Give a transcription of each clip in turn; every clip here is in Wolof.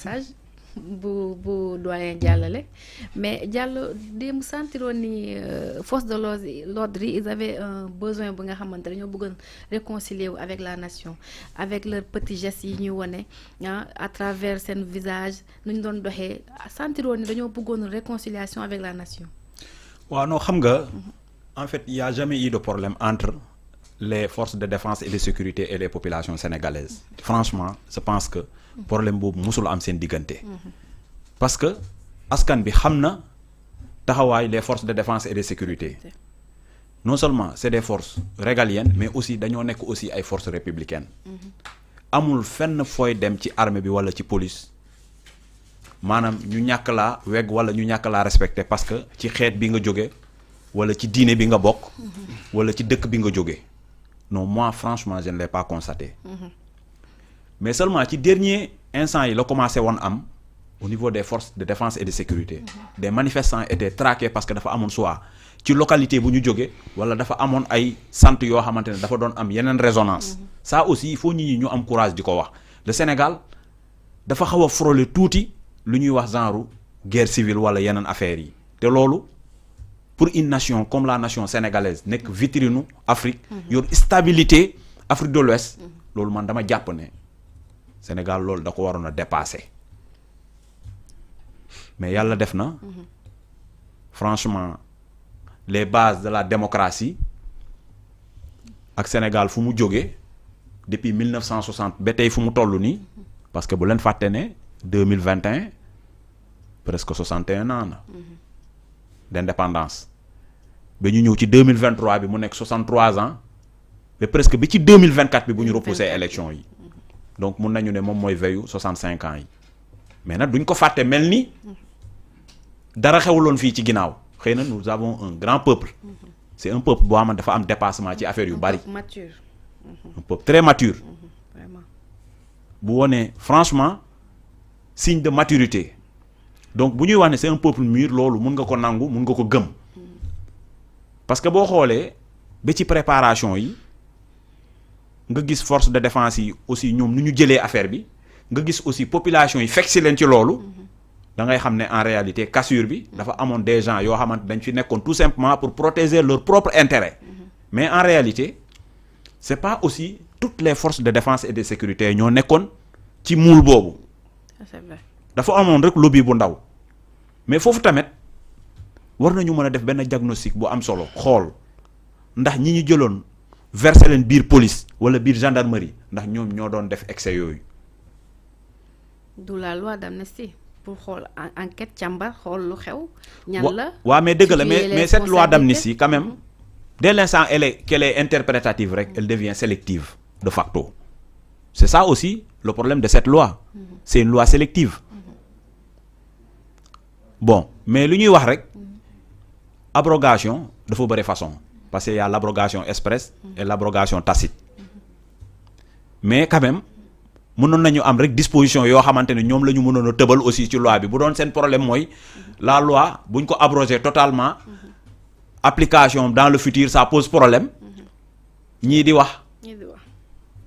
message bu doyen jàllale mais Diallo démb sentiroon ni force de l'ordre yi ils avaient un besoin bu nga xamante dañoo bëggoon réconcilier wu avec la nation avec leurs petits gestes yi ñuy wone à travers seen visage nu ñu doon doxee sentiroon ni dañoo bëggoon réconciliation avec la nation. waaw non xam nga en fait il y a jamais eu de problème entre les forces de défense et de sécurité et les populations sénégalaises franchement je pense que problème boobu musul am seen diggante parce que askan bi xam na taxawaay les forces de défense et de sécurité non seulement c'est des forces régaliennes mais aussi dañoo nekk aussi ay forces républicaines amul fenn fooy dem ci armée bi wala ci police maanaam ñu ñàkk laa weg wala ñu ñàkk laa respecté parce que ci xeet bi nga jóge wala ci diine bi nga bokk wala ci dëkk bi nga jóge non moi franchement je ne l'ai pas constaté mais seulement ci dernier instant yi la commencé woon am au niveau des forces de défense et de sécurité des manifestants étaient traqués parce que dafa amoon soit ci localité bu ñu jóge wala dafa amoon ay sant yoo xamante ne dafa doon am yeneen résonance ça aussi il faut nit ñi ñu am courage di ko wax le Sénégal dafa xaw a frôler tuuti lu ñuy wax genre guerre civile wala yeneen affaires yi te loolu pour une nation comme la nation sénégalaise nekk vitrine Afrique yor stabilité Afrique de l'Ouest loolu man dama jàpp ne Sénégal loolu da ko waroon a dépasser mais yàlla def na franchement les bases de la démocratie ak Sénégal fu mu jógee depuis 1960 ba tey fu mu toll nii parce que bu leen fàtte ne 2021 presque 61 ans na d'indépendance ba ñu ñëw ci 2023 bi mu nekk 63 ans ba presque bi ci 2024 bi bu ñu repousser élection yi donc mun nañu ne moom mooy veyu 65 ans yi mais nag duñ ko fàtte mel ni dara xewuloon fii ci ginnaaw xëy na nous avons un grand peuple c'est un peuple boo xam ne dafa am dépassement ci affaire yu bari mature un peuple très mature vraiment bu wonee franchement signe de maturité donc bu ñuy wax ne c'est un peuple mûr loolu mun nga ko nangu mun nga ko gëm parce que boo xoolee ba ci préparation yi nga gis force de défense yi aussi ñoom nu ñu jëlee affaire bi nga gis aussi population yi fekk si leen ci loolu da ngay xam ne en réalité cassure bi dafa amoon des gens yoo xamante dañ fi nekkoon tout simplement pour protéger leur propre intérêt mais en réalité c'est pas aussi toutes les forces de défense et de sécurité ñoo nekkoon ci moule boobu c'est vrai dafa amoon rek lobby bu ndaw mais foofu tamit war nañu mën a def benn diagnostic bu am solo xool ndax ñi ñu jëloon verser leen biir police wala biir gendarmerie ndax ñoom ñoo doon def excès yooyu. du la loi d'amnistie pour xool enquête càmbar xool lu xew. ñan la waaw mais dëgg la mais cette loi d'amnistie quand même dès l'instant qu'elle est interprétative rek elle devient sélective de facto c'est ça aussi le problème de cette loi c'est une loi sélective bon mais lu ñuy wax rek abrogation dafa bëri façon parce que y a l'abrogation express et l'abrogation tacite mais quand même mënoon nañu am rek disposition yoo xamante ne ñoom la ñu mënoon a tëbal aussi ci loi bi bu doon seen problème mooy la loi buñ ko abroger totalement application dans le futur ça pose problème ñii di wax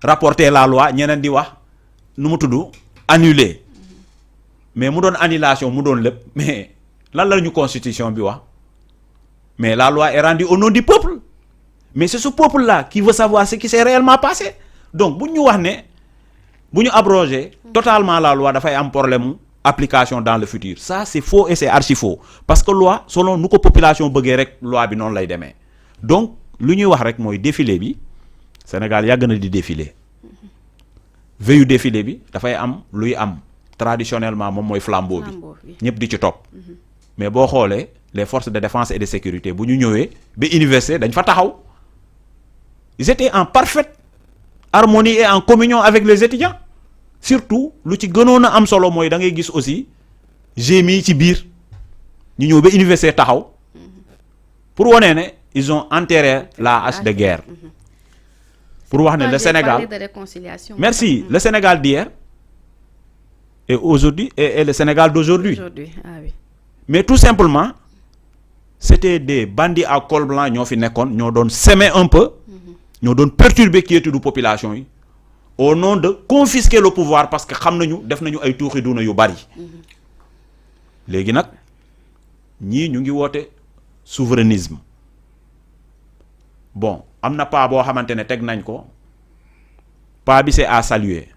rapporter la loi ñeneen di wax nu mu tudd annuler mais mu doon annulation mu doon lépp mais lan la ñu constitution bi wax mais la loi est rendue au nom du peuple mais c'est ce peuple là qui veut savoir ce qui s'est réellement passé donc bu ñu wax ne bu ñu abroger totalement la loi dafay am problème application dans le futur ça c'est faux et c'est archi faux parce que loi selon nu ko population bëggee rek loi bi noonu lay demee donc lu ñuy wax rek mooy défilé bi Sénégal yàgg na di défilé veillu défilé bi dafay am luy am traditionnellement moom mooy flambeau bi ñëpp di ci topp mais boo xoolee les forces de défense et de sécurité bu ñu ñëwee ba université dañ fa taxaw ils étaient en parfaite harmonie et en communion avec les étudiants surtout lu ci gënoon a am solo mooy da ngay gis aussi GMI ci biir ñu ñëw ba université taxaw pour wane ne ils ont enterré la hache de guerre pour wax ne le Sénégal merci le Sénégal d'hier et aujourd'hui et le Sénégal d'aujourd'hui ah oui. mais tout simplement c'était des bandits à col blanc ñoo fi nekkoon ñoo doon semer un peu ñoo doon perturber quiétude population yi au nom de confisquer le pouvoir parce que xam nañu def nañu ay tuuxi duna yu bari léegi nag ñii ñu ngi woote souverainisme bon am na pas boo xamante ne teg nañ ko pas bi c'est à saluer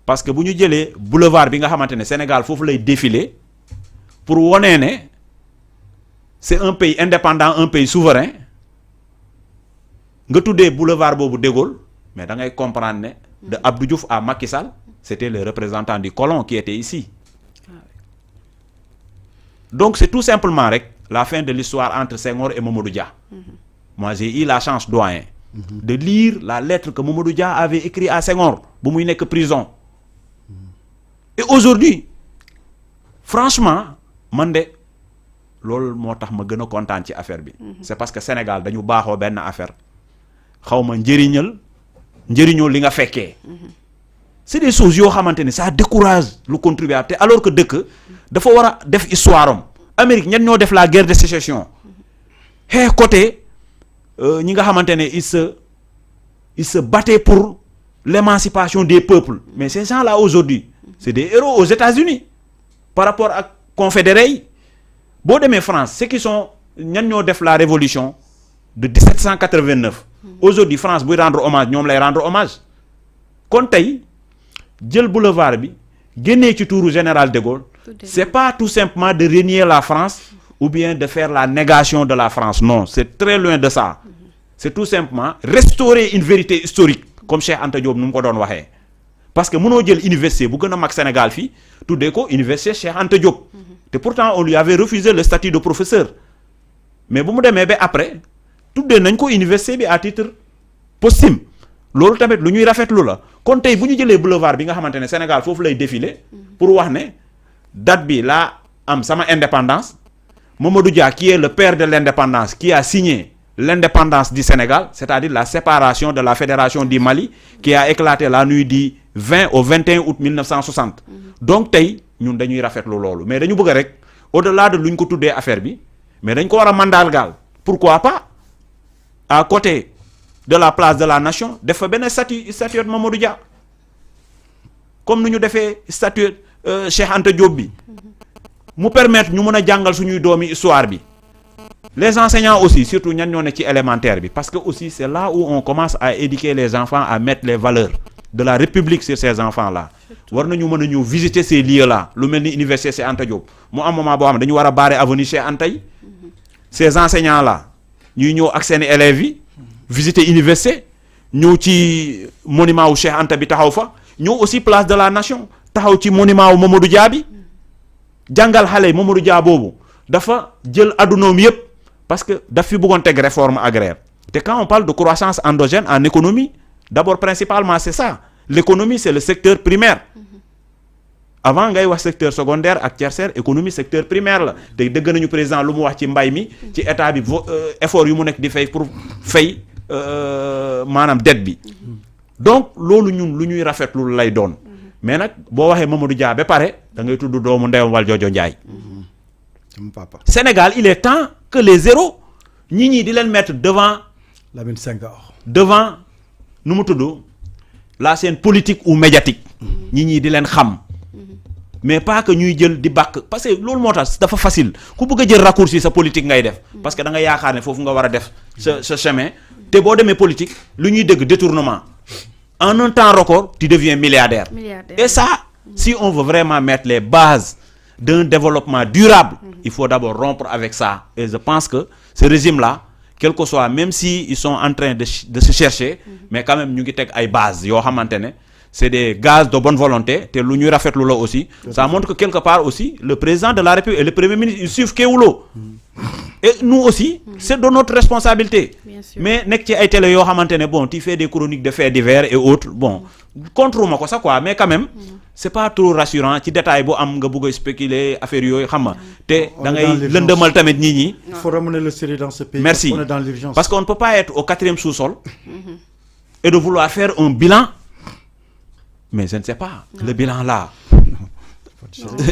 parce que bu ñu jëlee boulevard bi nga xamante ne Sénégal foofu lay défiler pour wonee ne c'est un pays indépendant un pays souverain nga tuddee boulevard boobu de Gaulle mais da ngay comprendre ne de Abdou Diouf à Macky Sall c'était le représentant du colon qui était ici donc c'est tout simplement rek la fin de l'histoire entre Senghor et Mamadou Dia. Moi j'ai eu la chance doyen de lire la lettre que Mamadou Dia avait écrite à Senghor bu muy nekk prison et aujourd'hui franchement man de loolu moo tax ma gën a kontaan ci affaire bi c'est parce que Sénégal dañu baaxoo benn affaire xaw ma njëriñoo li nga fekkee c'est des choses yoo xamante ne ça décourage le contribuable te alors que dëkk dafa war a def histoire am Amérique ñan ñoo def la guerre de sécession côté ñi nga xamante ne ils se battaient pour l'émancipation des peuples mais ces gens-là aujourd'hui c'est des héros aux États-Unis par rapport ak confédérés yi boo demee France ceux qui sont ñan ñoo def la révolution de 1789 aujourd'hui France buy rendre hommage ñoom lay rendre hommage kon tey jël boulevard bi génnee ci tuuru général de Gaulle c'est pas tout simplement de renier la France ou bien de faire la négation de la France non c'est très loin de ça c'est tout simplement restaurer une vérité historique comme Cheikh Anta Diop nu mu ko doon waxee parce que mënoo jël université bu gën a mag Sénégal fii tuddee ko université Cheikh Anta Diop te pourtant on lui avait refusé le statut de professeur mais bu mu demee ba après tuddee nañ ko université bi à titre posthume loolu tamit lu ñuy rafetlu la kon tey bu ñu jëlee boulevard bi nga xamante ne Sénégal foofu lay défiler pour wax ne date bi laa am sama indépendance Mamadou Dia qui est le père de l'indépendance qui a signé l'indépendance du Sénégal c'est-à-dire la séparation de la fédération du Mali qui a éclaté la nuit du 20 au 21 août 1960 donc tey ñun dañuy rafetlu loolu mais dañu bëgg rek au-delà de lu ñu ko tuddee affaire bi mais dañ ko war a mandargaal pourquoi pas à côté de la place de la nation def fa benn statuette Mamadou Dia comme nu ñu defee statuette Cheikh Anta Diop bi mu permettre ñu mën a jàngal suñuy doomi histoire bi les enseignants aussi surtout ñan ñoo ne ci élémentaire bi parce que aussi c'est là où on commence à éduquer les enfants à mettre les valeurs de la République sur ces enfants là war nañu mën a ñëw visiter ces lieux là lu mel ni université Cheikh Anta Diop mu am moment boo xam ne dañu war a barrer avenue Cheikh Anta yi ces enseignants là ñuy ñëw ak seeni élèves yi visiter université ñëw ci monument wu Cheikh Anta bi taxaw fa ñëw aussi place de la nation taxaw ci monument wu Mamadou Dia bi jàngal xale yi Mamadou Dia boobu dafa jël addunoom yépp parce que daf fi bëggoon teg réforme agraire te quand on parle de croissance endogène en économie d'abord principalement c'est ça l'économie c'est le secteur primaire avant ngay wax secteur secondaire ak tertiaire économie secteur primaire la te dëgg nañu président lu mu wax ci mbay mi ci état bi effort yu mu nekk di fay pour fay maanaam dette bi donc loolu ñun lu ñuy rafetlu lay doon mais nag boo waxee Mamadou Dia ba pare da ngay tudd doomu ndeyam Valdiodio Ndiaye Sénégal il est temps que les héros ñi di leen mettre devant Lamine Senghor devant nu mu tudd la scène politique ou médiatique ñi di leen xam mais pas que ñuy jël di bàkk parce que loolu moo tax dafa facile ku bëgg a jël raccourci sa politique ngay def parce que da nga yaakaar ne foofu nga war a def sa chemin te boo demee politique lu ñuy dëgg détournement en un temps record tu deviens milliardaire. Et ça si on veut vraiment mettre les bases d'un développement durable il faut d'abord rompre avec ça et je pense que ce régime là quel que soit même si ils sont en train de se chercher mais quand même ñu ngi teg ay bases yoo xamante ne c'est des gages de bonne volonté te lu ñuy rafetlu la aussi ça montre que quelque part aussi le président de la République et le premier ministre ils suivent Kéwoulo et nous aussi c'est de notre responsabilité mais nekk ci ay télé yoo xamante ne bon tu fais des chroniques de faits divers et autres bon contre ma ko ça quoi mais quand même c'est pas trop rassurant ci détail bu am nga bëgg a spéculer affaire yooyu xam nga te da ngay lëndëmal tamit nit ñi. Il faut ramener le sérieux dans ce pays. Merci. On est dans l'urgence. Parce qu'on ne peut pas être au 4e sous-sol et de vouloir faire un bilan mais je ne sais pas le bilan là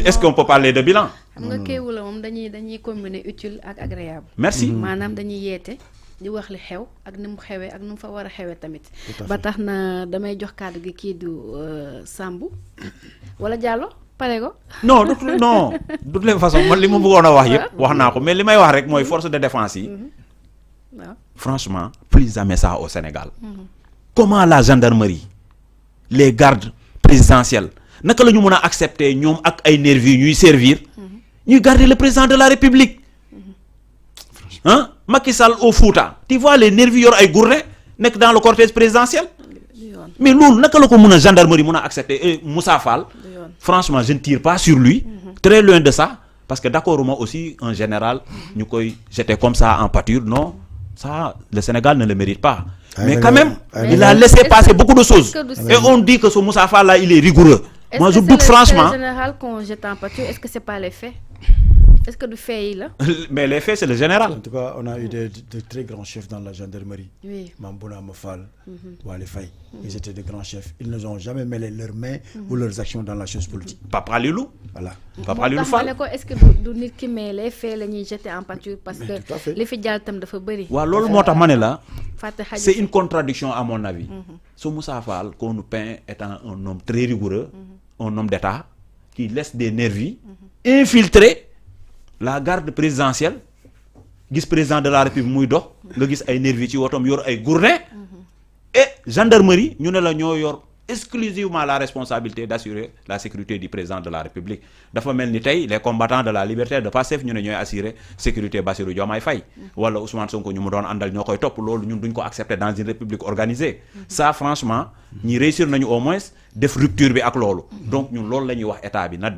est-ce qu'on peut parler de bilan. xam nga Kéwoulo moom dañuy combiner utile ak agréable. Merci. maanaam dañuy yeete di wax li xew ak ni mu xewee ak nu mu fa war a xewee tamit. ba tax na damay jox kàddu gi kii du Sambou wala Diallo pare ko. non de toutes les façons man li ma bëggoon a wax yëpp wax naa ko mais li may wax rek mooy force de défense yi. waaw franchement plus jamais ça au Sénégal. comment la gendarmerie les gardes présidentiels naka la ñu mën a accepter ñoom ak ay nervis ñuy servir. ñuy garder le président de la République. Hein? Macky Sall au Fouta tu vois les nervis yor ay gourdin nekk dans le cortège présidentiel. mais loolu naka la ko mën a gendarmerie mën a accepter et Moussa Fall. franchement je ne tire pas sur lui. très loin de ça parce que d'accord moi aussi en général ñu koy jeter comme ça en pâture non ça le Sénégal ne le mérite pas. mais quand même il a laissé passer beaucoup de choses et on dit que ce Moussa Fall là il est rigoureux. Moi je doute franchement. Est-ce que c'est le général qu'on jette en pâture? Est-ce que c'est pas les faits? Est-ce que du fait yi la? Mais les faits c'est le général. En tout cas on a eu de très grands chefs dans la gendarmerie. Oui. Mame Bounama Fall, Wali Faye. Ils étaient de grands chefs. Ils ne ont jamais mêlé leurs mains ou leurs actions dans la chose politique. Papa Lilou. Voilà. Papa Lilou Fall. Est-ce que du nit ki mais les faits la ñuy jeter en pâture parce que li fi jàll tam dafa bëri. waaw loolu moo tax ma ne la. C'est une contradiction à mon avis. Ce Moussa Fall qu'on nous peint étant un homme très rigoureux, un homme d'État qui laisse des nervis infiltrer la garde présidentielle gis président de la République muy dox nga gis ay nervis ci wotom yor ay gourdin et gendarmerie ñu ne la ñoo yor exclusivement la responsabilité d'assurer la sécurité du président de la République dafa mel ni tey les combattants de la liberté de Pastef ñu ne ñooy assurer sécurité Bassirou Diomaye Faye wala Ousmane Sonko ñu mu doon àndal ñoo koy topp loolu ñun duñ ko accepter dans une république organisée ça franchement ñi réussir nañu au moins def rupture bi ak loolu donc ñun loolu la ñuy wax état bi na